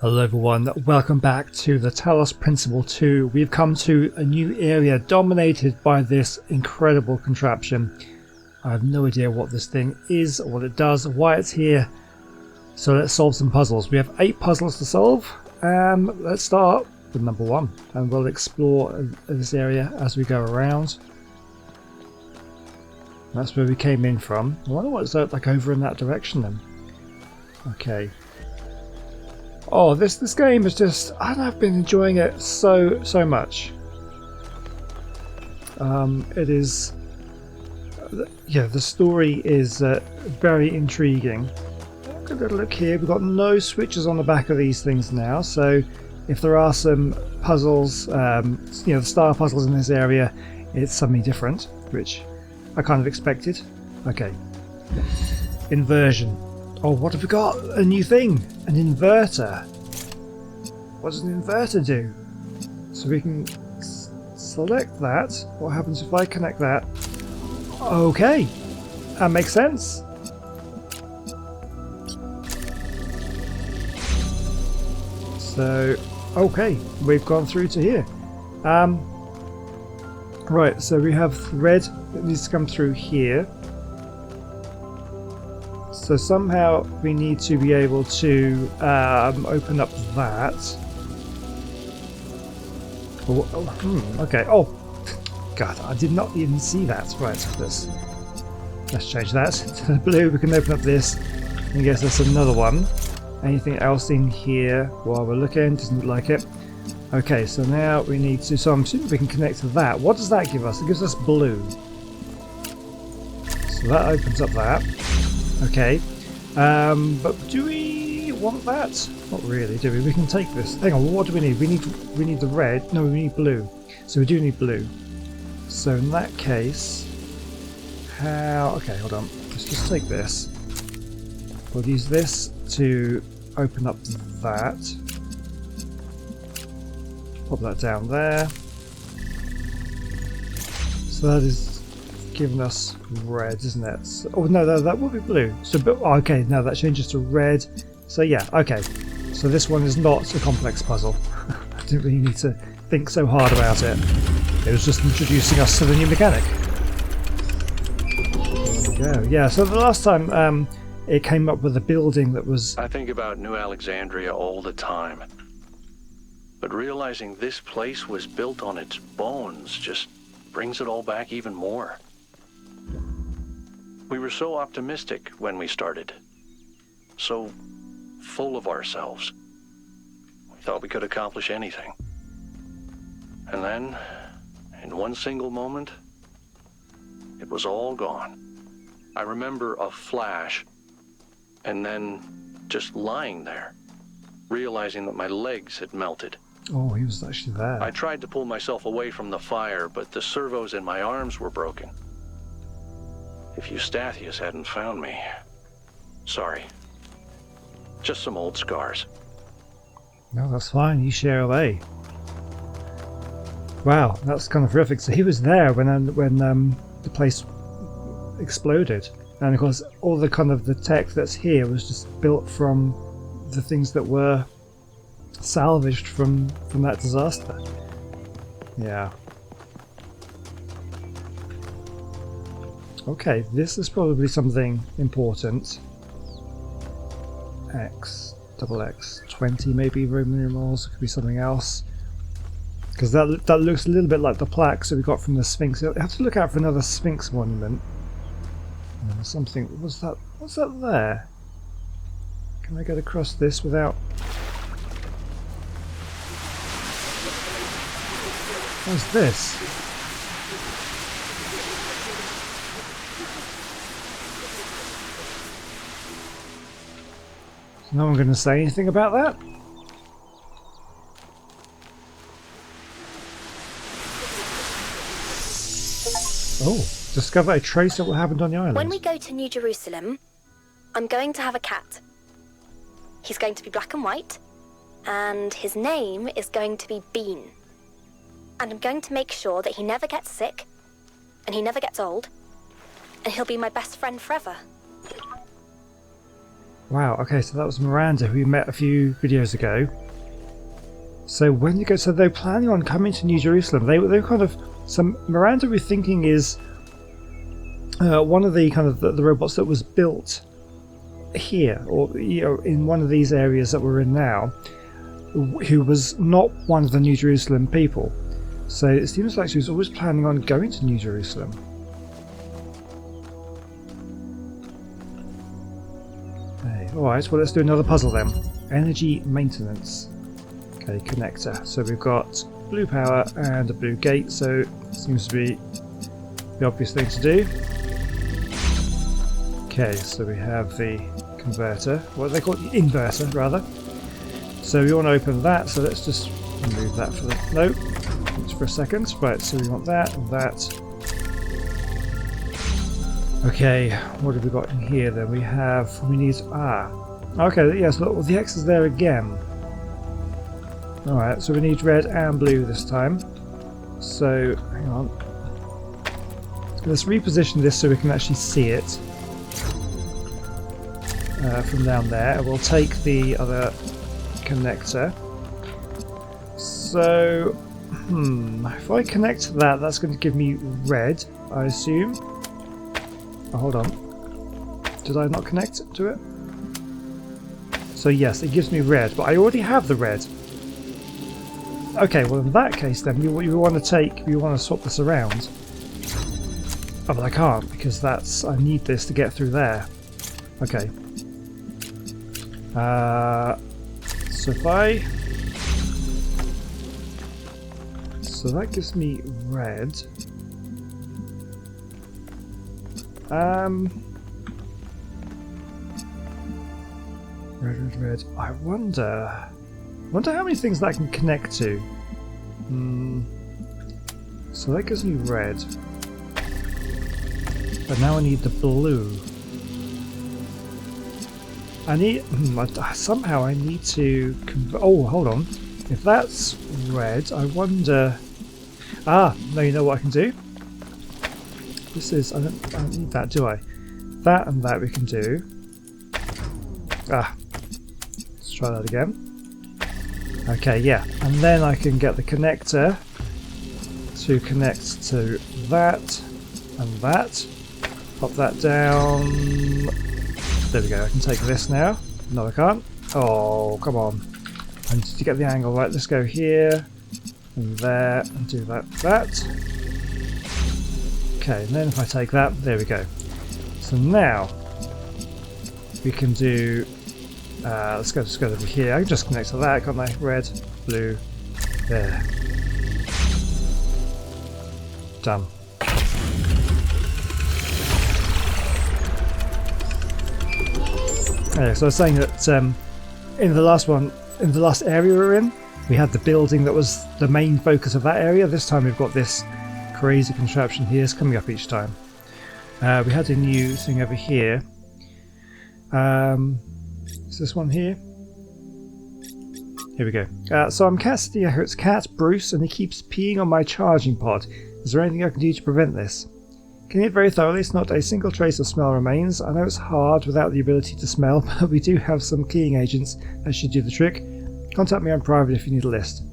Hello everyone, welcome back to the Talos Principle 2. We've come to a new area dominated by this incredible contraption. I have no idea what this thing is, or what it does, or why it's here. So let's solve some puzzles. We have 8 puzzles to solve, and let's start with number 1. And we'll explore this area as we go around. That's where we came in from. I wonder what it's like over in that direction then. Okay. Oh, this game is just, I've been enjoying it so much. It is, yeah, the story is very intriguing. Look at a look here. We've got no switches on the back of these things now, so if there are some puzzles, the star puzzles in this area, it's something different, which I kind of expected. Okay. Inversion. Oh, what have we got? A new thing! An inverter! What does an inverter do? So we can select that. What happens if I connect that? Okay! That makes sense. So, okay, we've gone through to here. Right, so we have thread that needs to come through here. So somehow we need to be able to open up that. Okay. Oh, God! I did not even see that. Right. Let's change that to the blue. We can open up this. I guess there's another one. Anything else in here while we're looking? Doesn't look like it. Okay. So now we need to. So I'm assuming we can connect to that. What does that give us? It gives us blue. So that opens up that. Okay, but do we want that? Not really, do we? We can take this. Hang on, what do we need? We need the red. No, we need blue. So we do need blue. So in that case, how? Okay, hold on. Let's just take this. We'll use this to open up that. Pop that down there. So that is giving us red, isn't it? So, oh no, that will be blue. So, okay, now that changes to red. So yeah, okay. So this one is not a complex puzzle. I didn't really need to think so hard about it. It was just introducing us to the new mechanic. There we go. Yeah. So the last time it came up with a building that was. I think about New Alexandria all the time, but realizing this place was built on its bones just brings it all back even more. We were so optimistic when we started, so full of ourselves. We thought we could accomplish anything. And then, in one single moment, it was all gone. I remember a flash, and then just lying there, realizing that my legs had melted. Oh, he was actually there. I tried to pull myself away from the fire, but the servos in my arms were broken. If Eustathius hadn't found me... Sorry. Just some old scars. No, that's fine. You share away. Wow, that's kind of horrific. So he was there when the place exploded. And of course, all the kind of the tech that's here was just built from the things that were salvaged from that disaster. Yeah. Okay, this is probably something important. X, double X, 20 maybe Roman numerals. It could be something else. Because that looks a little bit like the plaques that we got from the Sphinx. You have to look out for another Sphinx monument. Something. What's that there? Can I get across this without... What's this? Is no one going to say anything about that? Oh, discover a trace of what happened on the island. When we go to New Jerusalem, I'm going to have a cat. He's going to be black and white, and his name is going to be Bean. And I'm going to make sure that he never gets sick, and he never gets old, and he'll be my best friend forever. Wow, okay, so that was Miranda, who we met a few videos ago. So when you go, so they're planning on coming to New Jerusalem. They kind of, so Miranda we're thinking is one of the kind of the robots that was built here, or in one of these areas that we're in now, who was not one of the New Jerusalem people. So it seems like she was always planning on going to New Jerusalem. Okay, alright, well let's do another puzzle then. Energy maintenance. Okay, connector. So we've got blue power and a blue gate, so it seems to be the obvious thing to do. Okay, so we have the converter, what they call it, the inverter rather. So we want to open that, so let's just remove that for the, nope, just for a second. Right, so we want that and that. Okay, what have we got in here then? We need, okay, yes, look, the X is there again. Alright, so we need red and blue this time. So, hang on. Let's reposition this so we can actually see it from down there. And we'll take the other connector. So, if I connect that, that's going to give me red, I assume. Oh, hold on. Did I not connect to it? So yes, it gives me red, but I already have the red. Okay, well in that case then, you want to swap this around. Oh, but I can't, because I need this to get through there. Okay. So that gives me red. Red. I wonder how many things that can connect to. So that gives me red. But now I need the blue. Somehow I need to oh, hold on. If that's red, I wonder... now you know what I can do? This is... I don't need that, do I? That and that we can do. Let's try that again. Okay, yeah. And then I can get the connector to connect to that and that. Pop that down. There we go. I can take this now. No, I can't. Oh, come on. I need to get the angle right. Let's go here and there and do that. Okay, and then if I take that, there we go. So now we can do. Let's go over here. I can just connect to that, can't I? Red, blue, there. Done. Okay, so I was saying that in the last area we're in, we had the building that was the main focus of that area. This time we've got this crazy contraption here. It's coming up each time. We had a new thing over here. Is this one here? Here we go. So I'm casting it's Cat Bruce, and he keeps peeing on my charging pod. Is there anything I can do to prevent this? Clean it very thoroughly, so not a single trace of smell remains. I know it's hard without the ability to smell, but we do have some cleaning agents that should do the trick. Contact me on private if you need a list.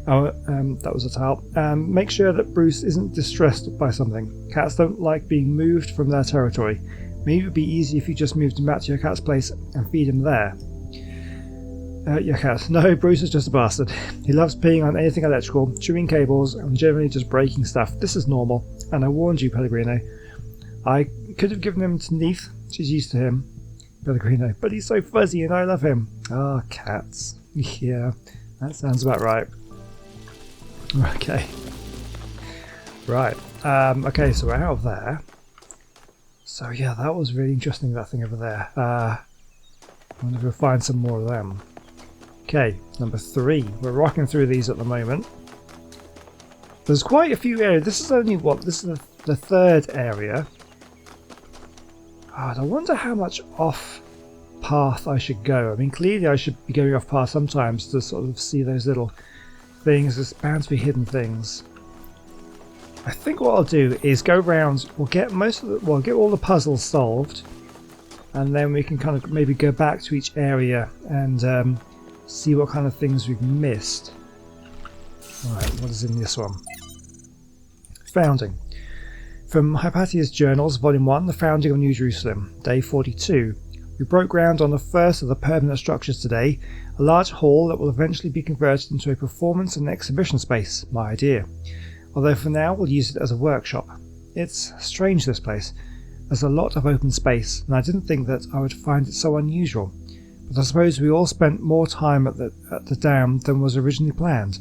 That was a tile. Make sure that Bruce isn't distressed by something. Cats don't like being moved from their territory. Maybe it would be easy if you just moved him back to your cat's place and feed him there. Your cat. No, Bruce is just a bastard. He loves peeing on anything electrical, chewing cables, and generally just breaking stuff. This is normal, and I warned you, Pellegrino. I could have given him to Neith. She's used to him, Pellegrino. But he's so fuzzy, and I love him. Ah, cats. Yeah, that sounds about right. Okay. Right. Okay, so we're out of there. So yeah, that was really interesting, that thing over there. I wonder if we'll find some more of them. Okay, number 3. We're rocking through these at the moment. There's quite a few areas. This is only this is the third area. I wonder how much off path I should go. I mean, clearly I should be going off path sometimes to sort of see those little things. There's bound to be hidden things. I think what I'll do is go around. We'll get all the puzzles solved. and then we can kind of maybe go back to each area and see what kind of things we've missed. Alright, what is in this one? Founding. From Hypatia's Journals, Volume 1, The Founding of New Jerusalem, Day 42. We broke ground on the first of the permanent structures today, a large hall that will eventually be converted into a performance and exhibition space, my idea. Although for now we'll use it as a workshop. It's strange, this place. There's a lot of open space, and I didn't think that I would find it so unusual. But I suppose we all spent more time at the dam than was originally planned,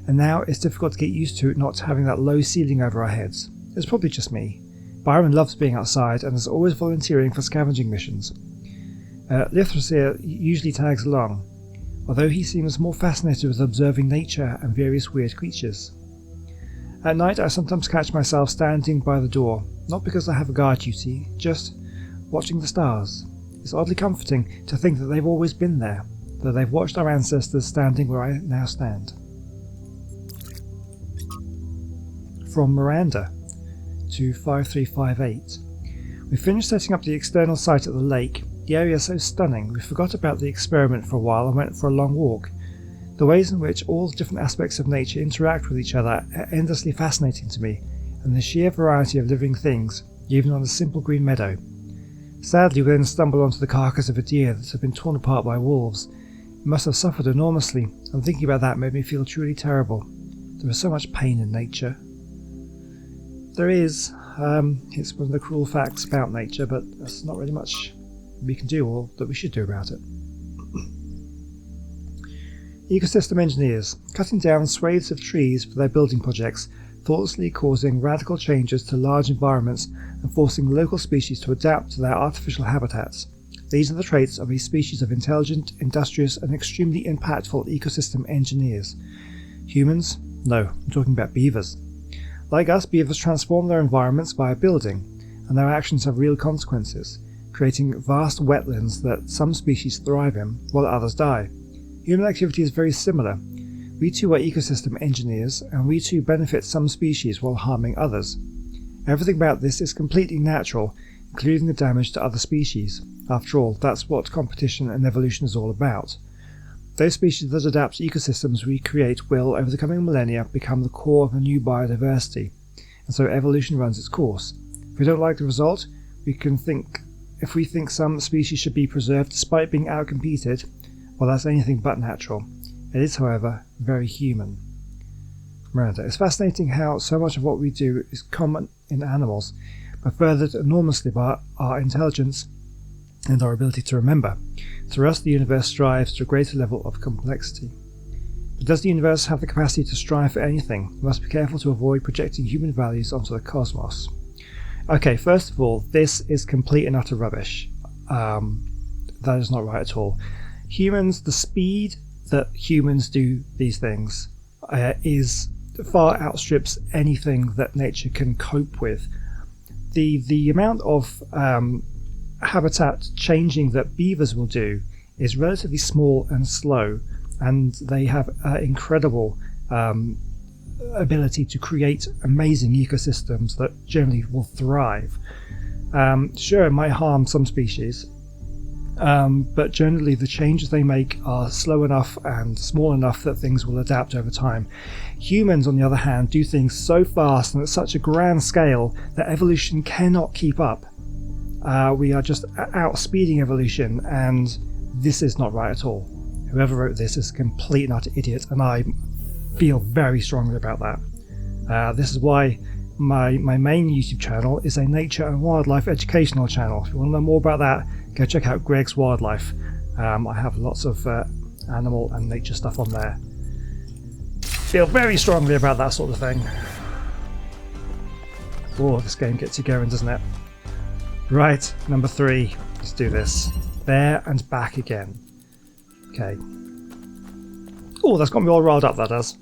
and now it's difficult to get used to not having that low ceiling over our heads. It's probably just me. Byron loves being outside and is always volunteering for scavenging missions. Lithrasir usually tags along, although he seems more fascinated with observing nature and various weird creatures. At night I sometimes catch myself standing by the door, not because I have a guard duty, just watching the stars. It's oddly comforting to think that they've always been there, that they've watched our ancestors standing where I now stand. From Miranda to 5358. We finished setting up the external site at the lake. The area is so stunning, we forgot about the experiment for a while and went for a long walk. The ways in which all the different aspects of nature interact with each other are endlessly fascinating to me, and the sheer variety of living things, even on a simple green meadow. Sadly, we then stumbled onto the carcass of a deer that had been torn apart by wolves. It must have suffered enormously, and thinking about that made me feel truly terrible. There is so much pain in nature. There is. It's one of the cruel facts about nature, but there's not really much we can do or that we should do about it. Ecosystem engineers, cutting down swathes of trees for their building projects, thoughtlessly causing radical changes to large environments and forcing local species to adapt to their artificial habitats. These are the traits of a species of intelligent, industrious and extremely impactful ecosystem engineers. Humans? No, I'm talking about beavers. Like us, beavers transform their environments via building, and their actions have real consequences, creating vast wetlands that some species thrive in, while others die. Human activity is very similar. We too are ecosystem engineers, and we too benefit some species while harming others. Everything about this is completely natural, including the damage to other species. After all, that's what competition and evolution is all about. Those species that adapt to ecosystems we create will, over the coming millennia, become the core of a new biodiversity, and so evolution runs its course. If we don't like the result, if we think some species should be preserved despite being outcompeted, well, that's anything but natural. It is, however, very human. Miranda, it's fascinating how so much of what we do is common in animals, but furthered enormously by our intelligence and our ability to remember. Through us, the universe strives to a greater level of complexity. But does the universe have the capacity to strive for anything? We must be careful to avoid projecting human values onto the cosmos. Okay, first of all, this is complete and utter rubbish. That is not right at all. Humans, the speed that humans do these things is far outstrips anything that nature can cope with. The amount of habitat changing that beavers will do is relatively small and slow, and they have incredible ability to create amazing ecosystems that generally will thrive. Sure, it might harm some species, but generally the changes they make are slow enough and small enough that things will adapt over time. Humans, on the other hand, do things so fast and at such a grand scale that evolution cannot keep up. We are just outspeeding evolution, and this is not right at all. Whoever wrote this is a complete and utter idiot, and I feel very strongly about that. This is why my main YouTube channel is a nature and wildlife educational channel. If you want to know more about that, go check out Greg's Wildlife. I have lots of animal and nature stuff on there. Feel very strongly about that sort of thing. Oh, this game gets you going, doesn't it? Right, number 3. Let's do this. There and back again. Okay. Oh, that's got me all riled up, that does.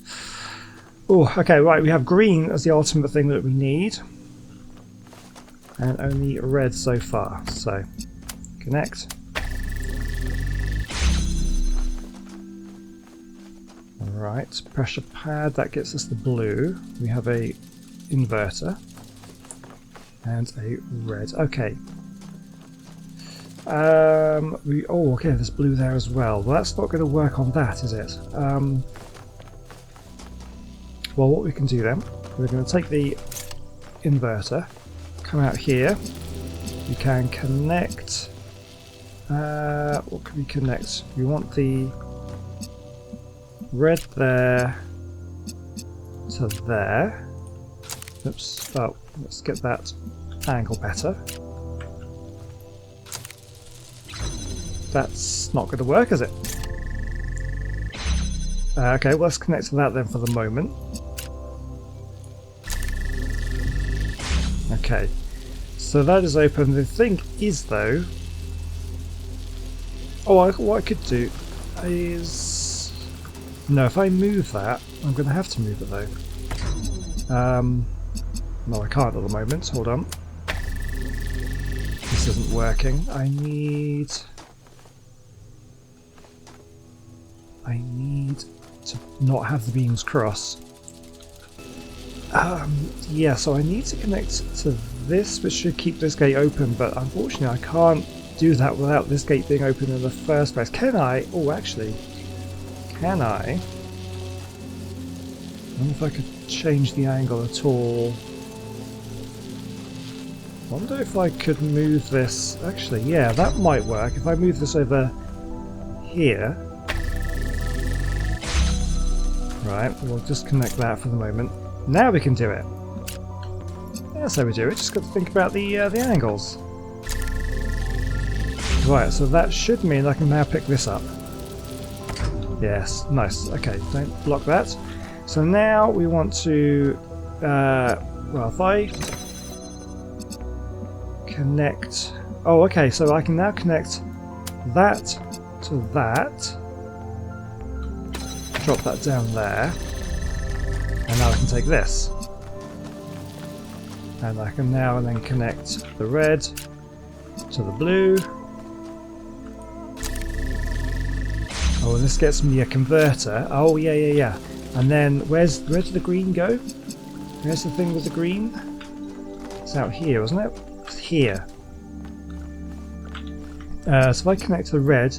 Oh, okay, right, we have green as the ultimate thing that we need. And only red so far. So, connect. Alright, pressure pad, that gets us the blue. We have a inverter. And a red. Okay. Oh, okay, there's blue there as well. Well, that's not going to work on that, is it? Well, what we can do then, we're going to take the inverter, come out here. We can connect. What can we connect? We want the red there to there. Oops. Oh, let's get that angle better. That's not going to work, is it? Okay, well, let's connect to that then for the moment. Okay, so that is open. The thing is, though, what I could do is, no, if I move that, I'm going to have to move it though. No, I can't at the moment. Hold on, this isn't working. I need to not have the beams cross. Yeah, so I need to connect to this, which should keep this gate open, but unfortunately I can't do that without this gate being open in the first place. Can I? Oh, actually, can I? I wonder if I could change the angle at all. I wonder if I could move this. Actually, yeah, that might work. If I move this over here. Right, we'll just connect that for the moment. Now we can do it. That's how we do it. Just got to think about the angles. Right, so that should mean I can now pick this up. Yes, nice. Okay, don't block that. So now we want to, well, if I connect, oh, okay, so I can now connect that to that. Drop that down there. And now I can take this. And I can now and then connect the red to the blue. Oh, and this gets me a converter. Oh, yeah. And then where did the green go? Where's the thing with the green? It's out here, wasn't it? It's here. So if I connect to the red,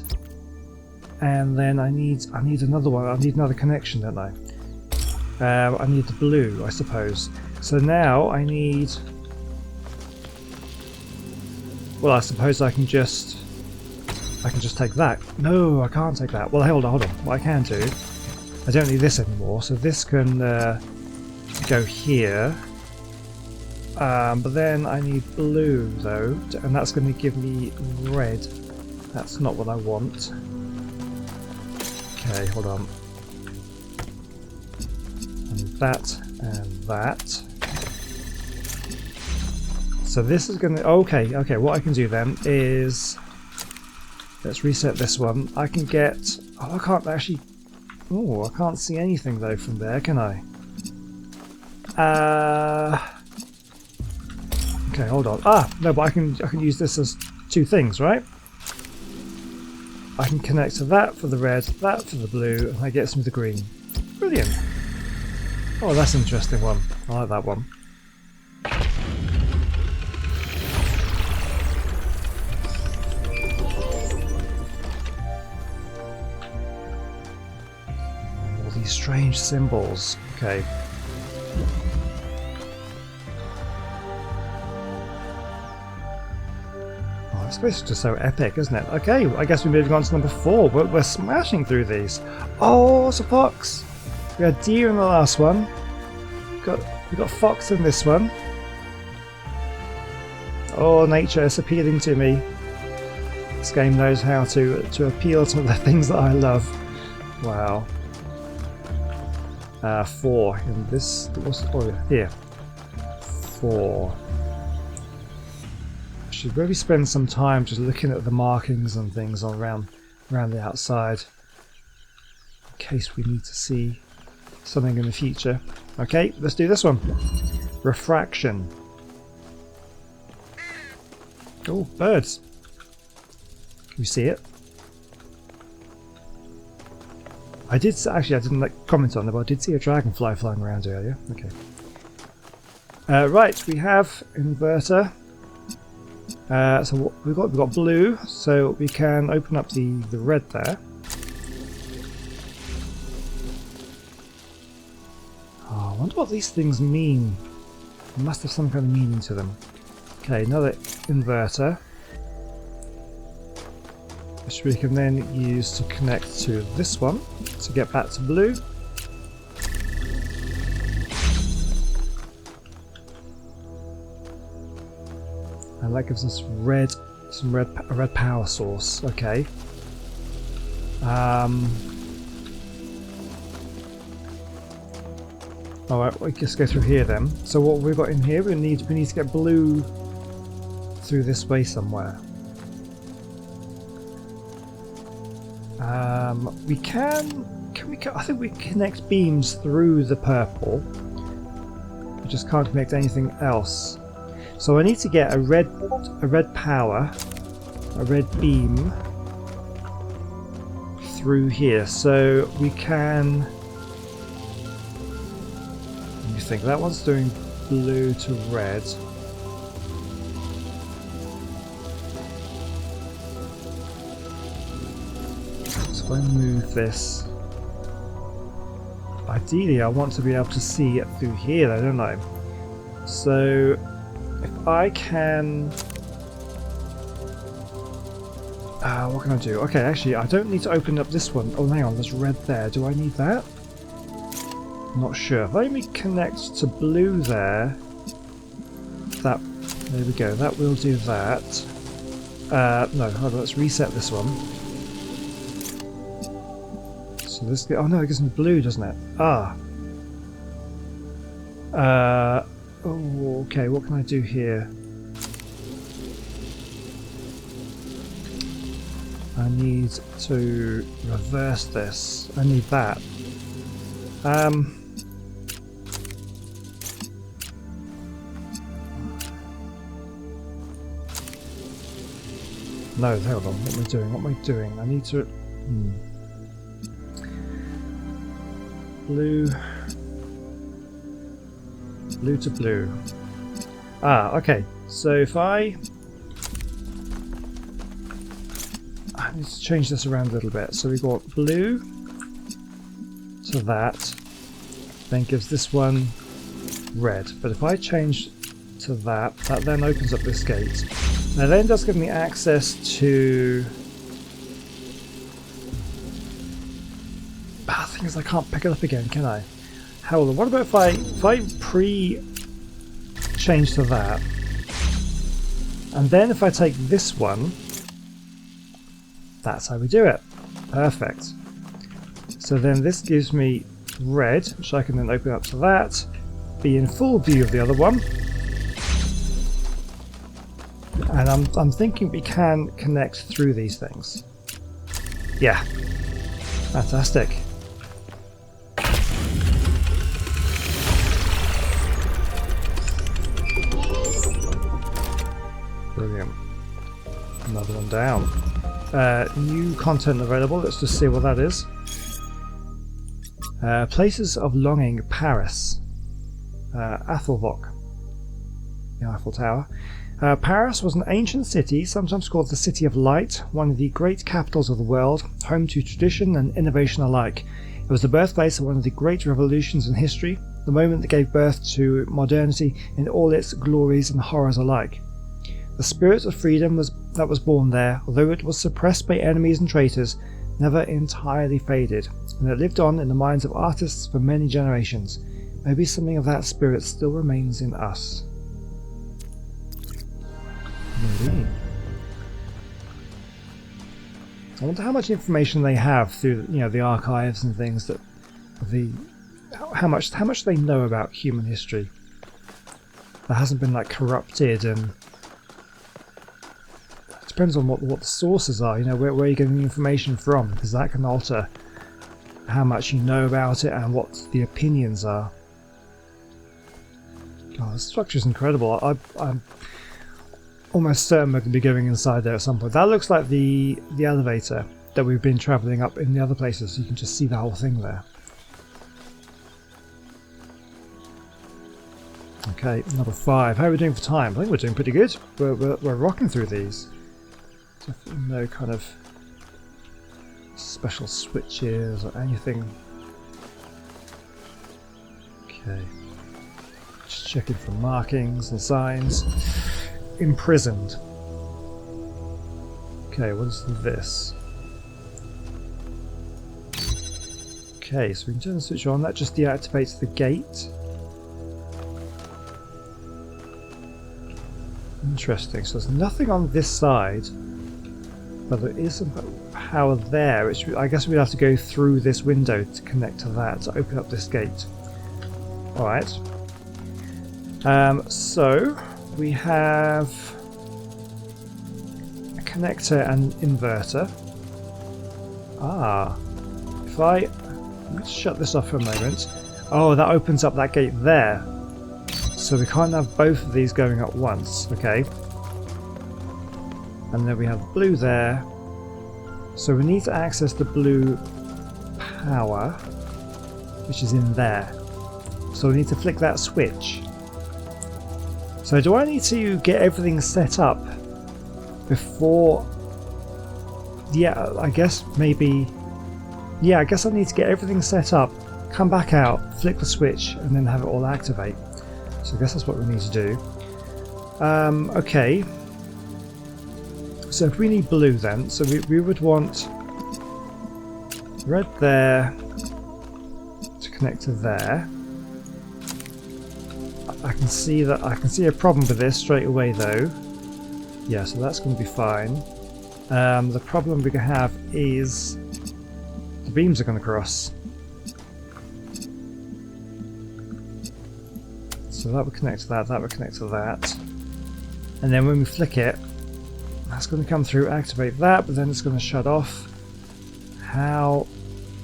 and then I need another one. I need another connection, don't I? I need the blue, I suppose. So now I need. Well, I suppose I can just take that. No, I can't take that. Well, hold on. What I can do, I don't need this anymore. So this can go here. But then I need blue though, and that's going to give me red. That's not what I want. Okay, hold on. And that. So this is going to... Okay, what I can do then is... Let's reset this one. I can get... Oh, I can't actually... Oh, I can't see anything though from there, can I? Okay, hold on. Ah, no, but I can use this as two things, right? I can connect to that for the red, that for the blue, and that gets me the green. Brilliant. Oh, that's an interesting one. I like that one. All these strange symbols. Okay. I suppose it's just so epic, isn't it? Okay, I guess we're moving on to number 4. We're smashing through these. Oh, it's a fox. We had deer in the last one. We got fox in this one. Oh, nature is appealing to me. This game knows how to appeal to the things that I love. Wow. 4 in this. Here. 4. Should really spend some time just looking at the markings and things around the outside in case we need to see something in the future. Okay, let's do this one. Refraction. Oh, birds. Can you see it? I didn't comment on it, but I did see a dragonfly flying around earlier. Okay. Right, we have inverter. So what we've got blue, so we can open up the red there. Oh, I wonder what these things mean. They must have some kind of meaning to them. Okay, another inverter, which we can then use to connect to this one to get back to blue. And that gives us a red power source. Okay. All right, we just go through here then. So what we've got in here, we need to get blue through this way somewhere. We can we? I think we connect beams through the purple. We just can't connect anything else. So I need to get a red power, a red beam through here. So we can. Let me think. That one's doing blue to red. So if I move this, ideally I want to be able to see it through here, though, don't I? So if I can... what can I do? Okay, actually, I don't need to open up this one. Oh, hang on, there's red there. Do I need that? I'm not sure. If I only connect to blue there, there we go. That will do that. No, hold on, let's reset this one. So this... Oh no, it gives me blue, doesn't it? Ah. Oh, okay, what can I do here? I need to reverse this. I need that. No, hold on. What am I doing? What am I doing? I need to... Blue to blue. Ah, okay. So if I need to change this around a little bit. So we've got blue to that, then gives this one red. But if I change to that, that then opens up this gate. Now then does give me access to... the thing is I can't pick it up again, can I? Hold on, what about if I change to that, and then if I take this one, that's how we do it. Perfect. So then this gives me red, which I can then open up to that, be in full view of the other one, and I'm thinking we can connect through these things. Yeah, fantastic. Brilliant. Another one down. New content available. Let's just see what that is. Places of Longing, Paris. Athelvok. The Eiffel Tower. Paris was an ancient city, sometimes called the City of Light, one of the great capitals of the world, home to tradition and innovation alike. It was the birthplace of one of the great revolutions in history, the moment that gave birth to modernity in all its glories and horrors alike. The spirit of freedom that was born there, although it was suppressed by enemies and traitors, never entirely faded, and it lived on in the minds of artists for many generations. Maybe something of that spirit still remains in us. Maybe. I wonder how much information they have through, the archives and things that how much they know about human history that hasn't been corrupted, and it depends on what the sources are. Where you're getting the information from, because that can alter how much you know about it and what the opinions are. Oh, the structure is incredible. I'm almost certain we're going to be going inside there at some point. That looks like the elevator that we've been travelling up in the other places. You can just see the whole thing there. Okay, number 5. How are we doing for time? I think we're doing pretty good. We're rocking through these. Definitely no kind of special switches or anything. Okay. Just checking for markings and signs. Imprisoned. Okay, what is this? Okay, so we can turn the switch on. That just deactivates the gate. Interesting. So there's nothing on this side, but there is some power there, which I guess we'd have to go through this window to connect to that, to open up this gate. Alright. So we have a connector and inverter. Ah. If let's shut this off for a moment. Oh, that opens up that gate there. So we can't have both of these going at once, okay? And then we have blue there. So we need to access the blue power, which is in there. So we need to flick that switch. So do I need to get everything set up before... Yeah, I guess maybe... Yeah, I guess I need to get everything set up, come back out, flick the switch, and then have it all activate. So I guess that's what we need to do. Okay. So if we need blue then, so we would want red there to connect to there. I can see a problem with this straight away though. Yeah, so that's going to be fine. The problem we're going to have is the beams are going to cross. So that would connect to that, that would connect to that. And then when we flick it, that's going to come through, activate that, but then it's going to shut off. How...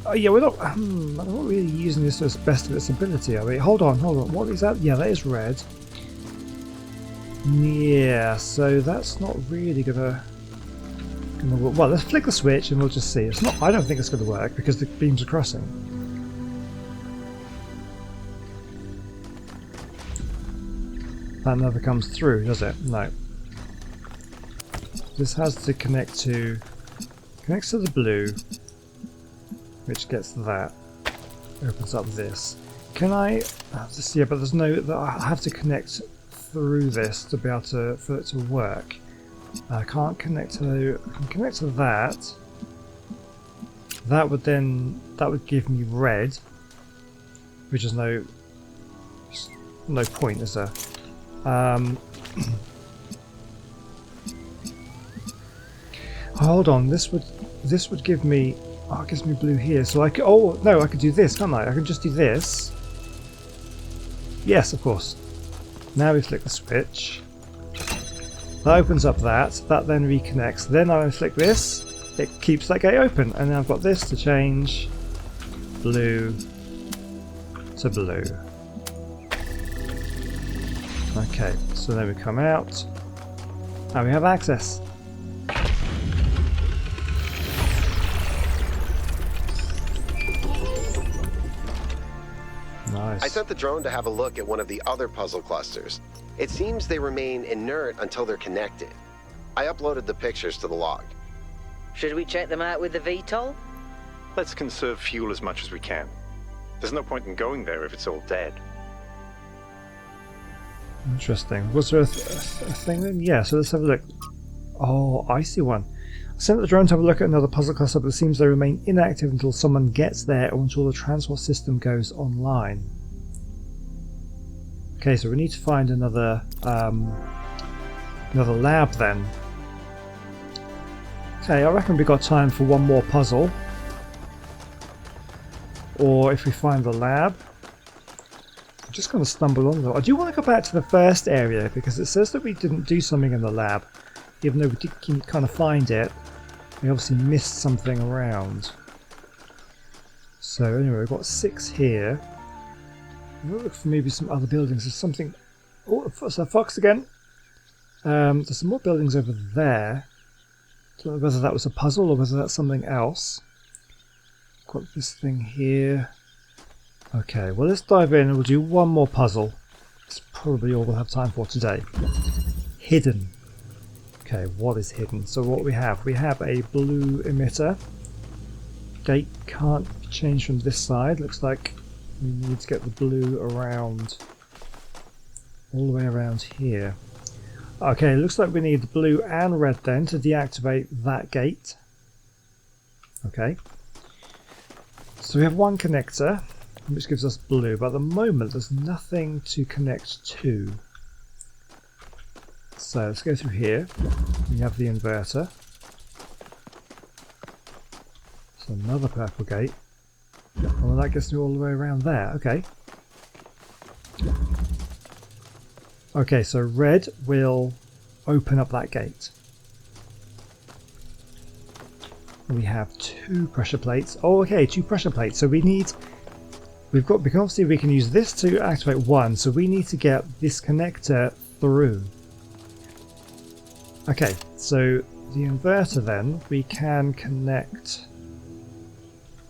Oh yeah, we're not really using this to the best of its ability, are we? Hold on, what is that? Yeah, that is red. Yeah, so that's not really gonna work. Well, let's flick the switch and we'll just see. It's not. I don't think it's going to work because the beams are crossing. That never comes through, does it? No. This has to connects to the blue, which gets that. Opens up this. Can I? Just, yeah, but there's no. I have to connect through this to be able to for it to work. I can't connect to. I can connect to that. That would give me red, which is no point, is there? Hold on, this would give me. Oh, it gives me blue here, so I could. Oh no, I could do this, can't I? I can just do this. Yes, of course. Now we flick the switch. That opens up that. That then reconnects. Then I flick this. It keeps that gate open, and then I've got this to change blue to blue. Okay, so then we come out, and we have access. Nice. I sent the drone to have a look at one of the other puzzle clusters. It seems they remain inert until they're connected. I uploaded the pictures to the log. Should we check them out with the VTOL? Let's conserve fuel as much as we can. There's no point in going there if it's all dead. Interesting. Was there a thing then? Yeah, so let's have a look. Oh, I see one. I sent the drone to have a look at another puzzle cluster, but it seems they remain inactive until someone gets there or until the transport system goes online. Okay, so we need to find another lab then. Okay, I reckon we got time for one more puzzle. Or if we find the lab. I'm just going to stumble on though. I do want to go back to the first area because it says that we didn't do something in the lab. Even though we did kind of find it, we obviously missed something around. So anyway, we've got 6 here. We'll look for maybe some other buildings. There's something... Oh, it's a fox again. There's some more buildings over there. Don't know whether that was a puzzle or whether that's something else. Got this thing here. Okay, well let's dive in and we'll do one more puzzle. It's probably all we'll have time for today. Hidden. Okay, what is hidden? So what we have a blue emitter. Gate can't change from this side. Looks like we need to get the blue around, all the way around here. Okay, looks like we need the blue and red then to deactivate that gate. Okay. So we have one connector, which gives us blue, but at the moment there's nothing to connect to. So let's go through here. We have the inverter. So another purple gate. Well, that gets me all the way around there. Okay. Okay, so red will open up that gate. We have 2 pressure plates. Oh, okay, 2 pressure plates. So we can obviously we can use this to activate one. So we need to get this connector through. Okay, so the inverter then we can connect.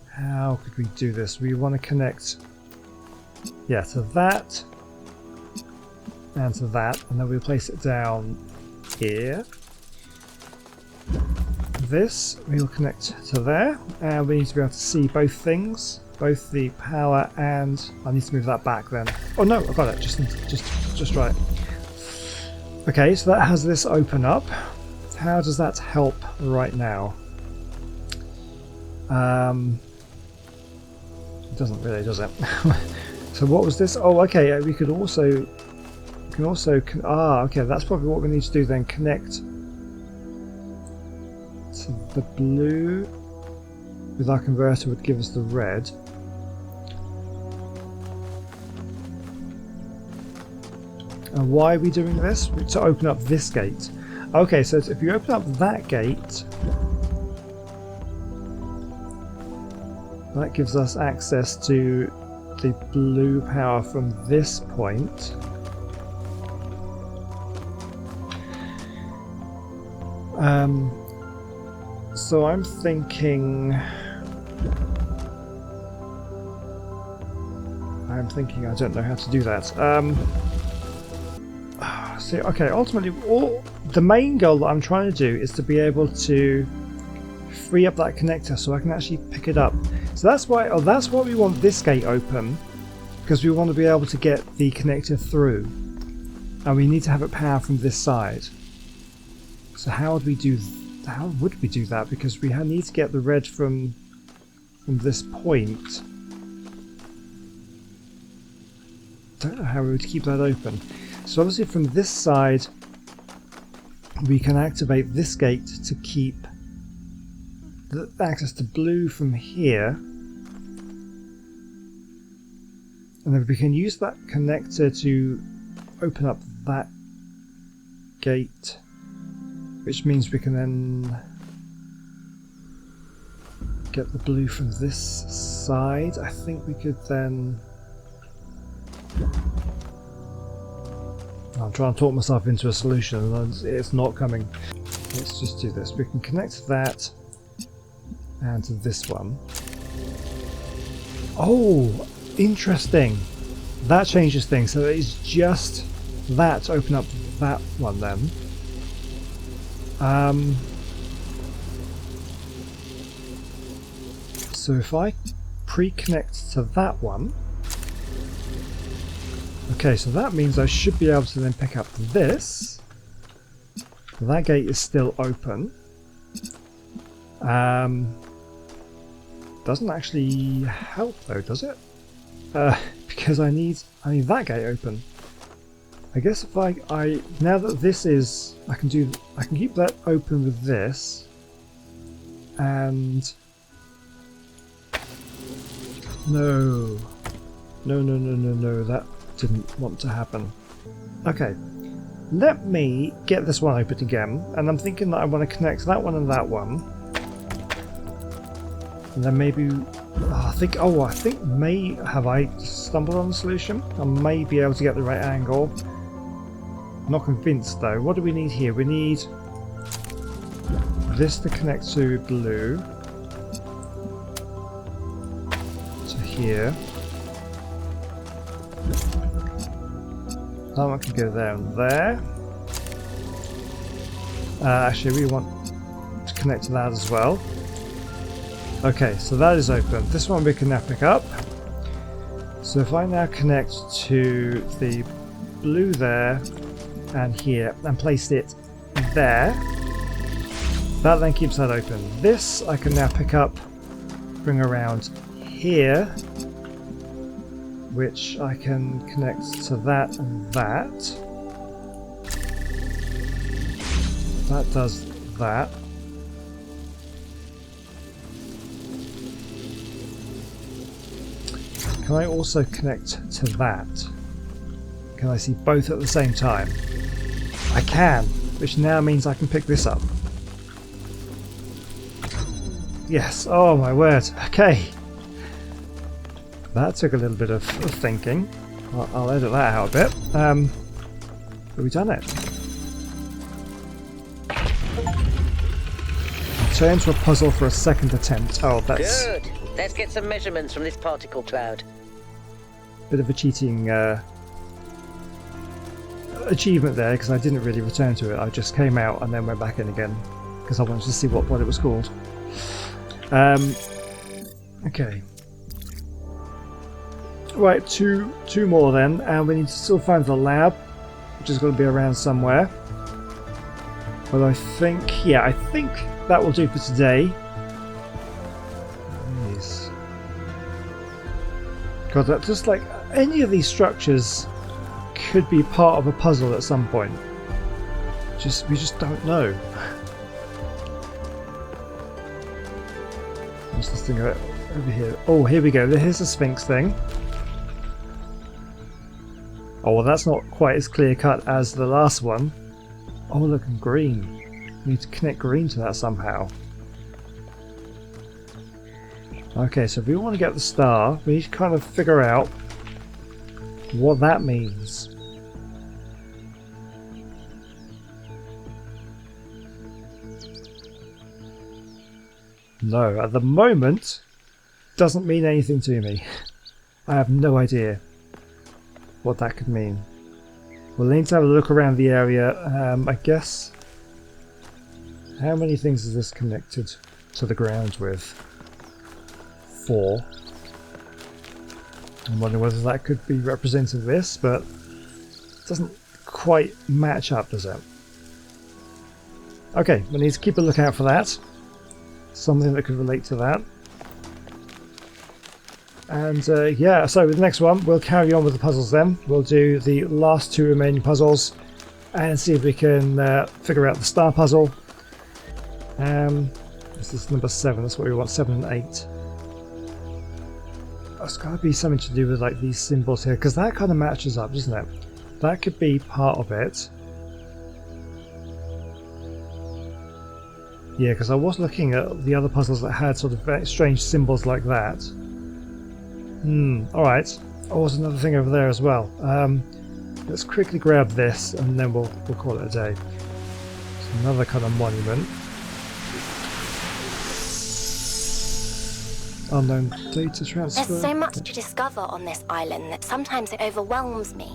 How could we do this? We want to connect, yeah, to that and to that, and then we'll place it down here. This we'll connect to there, and we need to be able to see both things, both the power and I need to move that back then. Oh no, I got it. Just right. Okay, so that has this open up. How does that help right now? It doesn't really, does it? So what was this? Oh, okay. We can also, okay. That's probably what we need to do then. Connect to the blue with our converter would give us the red. And why are we doing this? To open up this gate. Okay, so if you open up that gate, that gives us access to the blue power from this point. So I'm thinking I don't know how to do that. See, okay, ultimately the main goal that I'm trying to do is to be able to free up that connector so I can actually pick it up. So that's why we want this gate open, because we want to be able to get the connector through, and we need to have it power from this side. So how would we do that? Because we need to get the red from this point. Don't know how we would keep that open. So obviously from this side we can activate this gate to keep the access to blue from here, and then we can use that connector to open up that gate, which means we can then get the blue from this side. I think we could then, I'm trying to talk myself into a solution and it's not coming. Let's just do this. We can connect that and to this one. Oh, interesting. That changes things. So it's just that to open up that one then. So if I pre-connect to that one, okay, so that means I should be able to then pick up this. That gate is still open. Doesn't actually help though, does it? Because I need that gate open. I guess if I now that this is, I can keep that open with this, and no, that didn't want to happen. Okay, let me get this one open again, and I'm thinking that I want to connect that one and that one, and then maybe I think have I stumbled on the solution? I may be able to get the right angle. Not convinced though. What do we need here? We need this to connect to blue, to here, That one can go there and there. Actually, we want to connect to that as well. Okay, so that is open. This one we can now pick up. So if I now connect to the blue there and here and place it there, that then keeps that open. This I can now pick up, bring around here, which I can connect to that and that. That does that. Can I also connect to that? Can I see both at the same time? I can, which now means I can pick this up. Yes, oh my word, okay. That took a little bit of thinking. I'll edit that out a bit. But we've done it. Turn to a puzzle for a second attempt. Oh, that's Good. Let's get some measurements from this particle cloud. a bit of a cheating achievement there, because I didn't really return to it. I just came out and then went back in again because I wanted to see what it was called. Okay. Right, two more then, and we need to still find the lab, which is going to be around somewhere. But I think that will do for today. Yes. God, that just like any of these structures could be part of a puzzle at some point. We just don't know. What's this thing over here? Oh, here we go. Here's the Sphinx thing. Oh, well, that's not quite as clear cut as the last one. Oh, look, green. We need to connect green to that somehow. Okay, so if we want to get the star, we need to kind of figure out what that means. No, at the moment, doesn't mean anything to me. I have no idea what that could mean. We'll need to have a look around the area. I guess. How many things is this connected to the ground with? 4. I'm wondering whether that could be representing this, but it doesn't quite match up, does it? Okay, we need to keep a lookout for that. Something that could relate to that. And yeah, so with the next one, we'll carry on with the puzzles then. We'll do the last 2 remaining puzzles and see if we can figure out the star puzzle. This is number 7, that's what we want, 7 and 8. It's got to be something to do with like these symbols here, because that kind of matches up, doesn't it? That could be part of it. Yeah, because I was looking at the other puzzles that had sort of very strange symbols like that. Alright. Oh, there's another thing over there as well. Let's quickly grab this and then we'll call it a day. It's another kind of monument. Unknown data transfer. There's so much to discover on this island that sometimes it overwhelms me.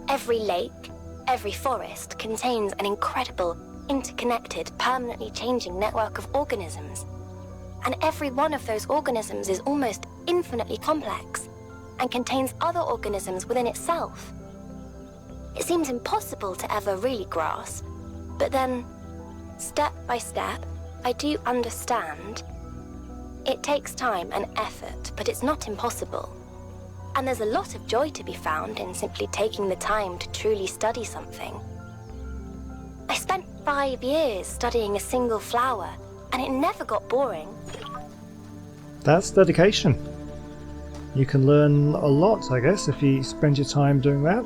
Every lake, every forest contains an incredible, interconnected, permanently changing network of organisms. And every one of those organisms is almost infinitely complex and contains other organisms within itself. It seems impossible to ever really grasp, but then, step by step, I do understand. It takes time and effort, but it's not impossible. And there's a lot of joy to be found in simply taking the time to truly study something. I spent 5 years studying a single flower, and it never got boring. That's dedication. You can learn a lot, I guess, if you spend your time doing that.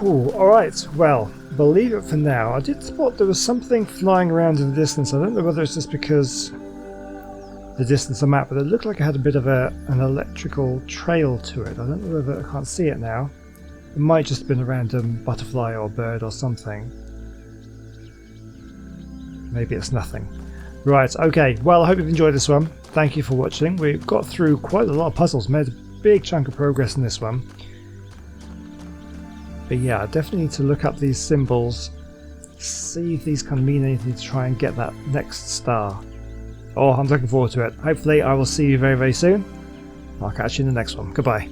Alright, well, we'll leave it for now. I did spot there was something flying around in the distance. I don't know whether it's just because the distance on the map, but it looked like it had a bit of an electrical trail to it. I don't know whether I can't see it now. It might just have been a random butterfly or bird or something. Maybe it's nothing. Right, okay, well I hope you've enjoyed this one. Thank you for watching. We've got through quite a lot of puzzles, made a big chunk of progress in this one. But yeah, I definitely need to look up these symbols, see if these kind of mean anything to try and get that next star. Oh, I'm looking forward to it. Hopefully I will see you very, very soon. I'll catch you in the next one. Goodbye.